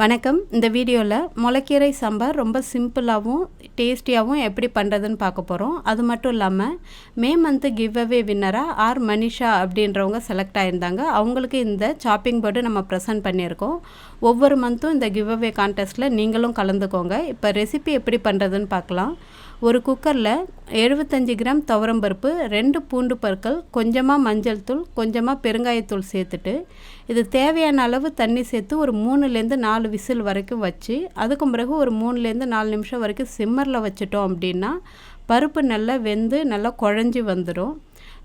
வணக்கம். இந்த வீடியோவில் முளைக்கீரை சாம்பார் ரொம்ப சிம்பிளாகவும் டேஸ்டியாகவும் எப்படி பண்ணுறதுன்னு பார்க்க போகிறோம். அது மட்டும் இல்லாமல் மே மந்த்து கிவ் அவே வின்னராக ஆர் மனிஷா அப்படின்றவங்க செலக்ட் ஆகியிருந்தாங்க. அவங்களுக்கு இந்த சாப்பிங் போர்டு நம்ம ப்ரெசென்ட் பண்ணியிருக்கோம். ஒவ்வொரு மந்த்தும் இந்த கிவ் அவே கான்டெஸ்ட்டில் நீங்களும் கலந்துக்கோங்க. இப்போ ரெசிபி எப்படி பண்ணுறதுன்னு பார்க்கலாம். ஒரு குக்கரில் 75 கிராம் துவரம்பருப்பு, 2 பூண்டு பற்கள், கொஞ்சமாக மஞ்சள் தூள், கொஞ்சமாக பெருங்காயத்தூள் சேர்த்துட்டு இது தேவையான அளவு தண்ணி சேர்த்து ஒரு 3லேருந்து 4 விசில் வரைக்கும் வச்சு அதுக்கு பிறகு ஒரு 3லேருந்து 4 நிமிஷம் வரைக்கும் சிம்மரில் வச்சுட்டோம் அப்படின்னா பருப்பு நல்லா வெந்து நல்லா குழஞ்சி வந்துடும்.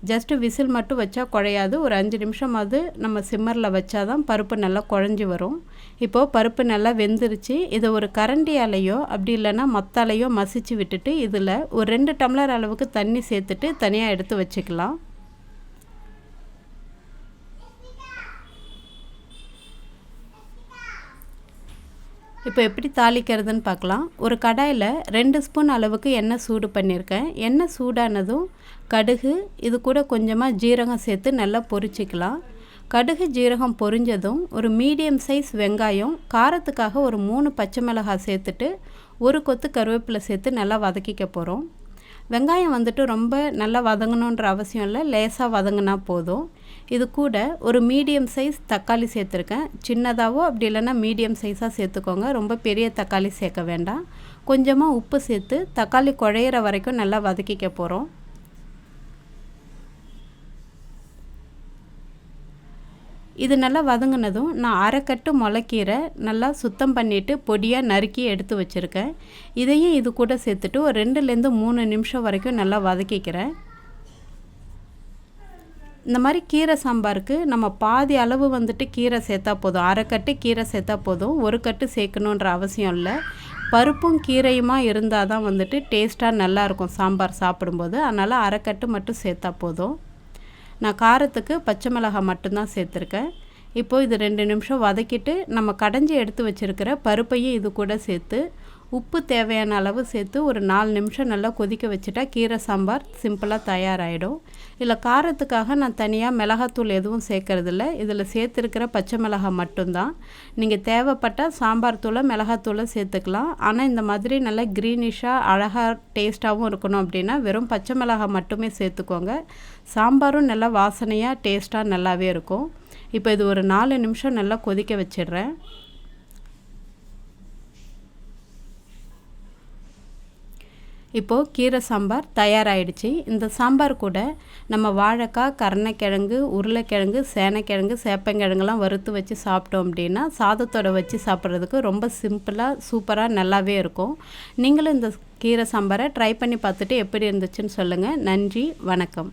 ஜஸ்ட்டு விசில் மட்டும் வச்சா குழையாது. ஒரு 5 நிமிஷமாவது நம்ம சிம்மரில் வச்சா தான் பருப்பு நல்லா குழஞ்சி வரும். இப்போது பருப்பு நல்லா வெந்துருச்சு. இதை ஒரு கரண்டியாலேயோ அப்படி இல்லைன்னா மத்தாலையோ மசிச்சு விட்டுட்டு இதில் ஒரு 2 டம்ளர் அளவுக்கு தண்ணி சேர்த்துட்டு தனியாக எடுத்து வச்சுக்கலாம். இப்போ எப்படி தாளிக்கிறதுன்னு பார்க்கலாம். ஒரு கடாயில் 2 ஸ்பூன் அளவுக்கு எண்ணெய் சூடு பண்ணியிருக்கேன். எண்ணெய் சூடானதும் கடுகு, இது கூட கொஞ்சமாக ஜீரகம் சேர்த்து நல்லா பொரிச்சிக்கலாம். கடுகு ஜீரகம் பொரிஞ்சதும் ஒரு மீடியம் சைஸ் வெங்காயம், காரத்துக்காக ஒரு 3 பச்சை மிளகாய் சேர்த்துட்டு ஒரு கொத்து கருவேப்பிலை சேர்த்து நல்லா வதக்கிக்க போகிறோம். வெங்காயம் வந்துட்டு ரொம்ப நல்லா வதங்கணுன்ற அவசியம் இல்லை, லேசாக வதங்கினா போதும். இது கூட ஒரு மீடியம் சைஸ் தக்காளி சேர்த்துருக்கேன். சின்னதாகவோ அப்படி இல்லைன்னா மீடியம் சைஸாக சேர்த்துக்கோங்க. ரொம்ப பெரிய தக்காளி சேர்க்க வேண்டாம். கொஞ்சமாக உப்பு சேர்த்து தக்காளி குழையிற வரைக்கும் நல்லா வதக்கிக்க போகிறோம். இது நல்லா வதங்கினதும் நான் அரைக்கட்டு முளைக்கீரை நல்லா சுத்தம் பண்ணிவிட்டு பொடியாக நறுக்கி எடுத்து வச்சுருக்கேன். இதையும் இது கூட சேர்த்துட்டு ஒரு 2லேருந்து 3 நிமிஷம் வரைக்கும் நல்லா வதக்கிக்கிறேன். இந்த மாதிரி கீரை சாம்பாருக்கு நம்ம பாதி அளவு வந்துட்டு கீரை சேர்த்தா போதும். அரைக்கட்டு கீரை சேர்த்தா போதும். ஒரு கட்டு சேர்க்கணுன்ற அவசியம் இல்லை. பருப்பும் கீரையுமா இருந்தால் தான் வந்துட்டு டேஸ்ட்டாக நல்லாயிருக்கும் சாம்பார் சாப்பிடும்போது. அதனால் அரைக்கட்டு மட்டும் சேர்த்தா போதும். நான் காரத்துக்கு பச்சை மிளகாய் மட்டும்தான் சேர்த்துருக்கேன். இப்போது இது 2 நிமிஷம் வதக்கிட்டு நம்ம கடைஞ்சி எடுத்து வச்சுருக்கிற பருப்பையும் இது கூட சேர்த்து உப்பு தேவையான அளவு சேர்த்து ஒரு 4 நிமிஷம் நல்லா கொதிக்க வச்சுட்டா கீரை சாம்பார் சிம்பிளாக தயாராகிடும். இதில் காரத்துக்காக நான் தனியாக மிளகாத்தூள் எதுவும் சேர்க்கறதில்ல. இதில் சேர்த்துருக்கிற பச்சை மிளகாய் மட்டும்தான். நீங்கள் தேவைப்பட்டால் சாம்பார் தூளை மிளகாத்தூளை சேர்த்துக்கலாம். ஆனால் இந்த மாதிரி நல்லா க்ரீனிஷாக அழகாக டேஸ்ட்டாகவும் இருக்கணும் அப்படின்னா வெறும் பச்சை மிளகாய் மட்டுமே சேர்த்துக்கோங்க. சாம்பாரும் நல்லா வாசனையாக டேஸ்ட்டாக நல்லாவே இருக்கும். இப்போ இது ஒரு 4 நிமிஷம் நல்லா கொதிக்க வச்சிடுறேன். இப்போது கீரை சாம்பார் தயாராகிடுச்சு. இந்த சாம்பார் கூட நம்ம வாழைக்காய், கருணைக்கிழங்கு, உருளைக்கிழங்கு, சேனைக்கிழங்கு, சேப்பங்கிழங்குலாம் வறுத்து வச்சு சாப்பிட்டோம் அப்படின்னா சாதத்தோடு வச்சு சாப்பிட்றதுக்கு ரொம்ப சிம்பிளாக சூப்பராக நல்லாவே இருக்கும். நீங்களும் இந்த கீரை சாம்பாரை ட்ரை பண்ணி பார்த்துட்டு எப்படி இருந்துச்சுன்னு சொல்லுங்கள். நன்றி, வணக்கம்.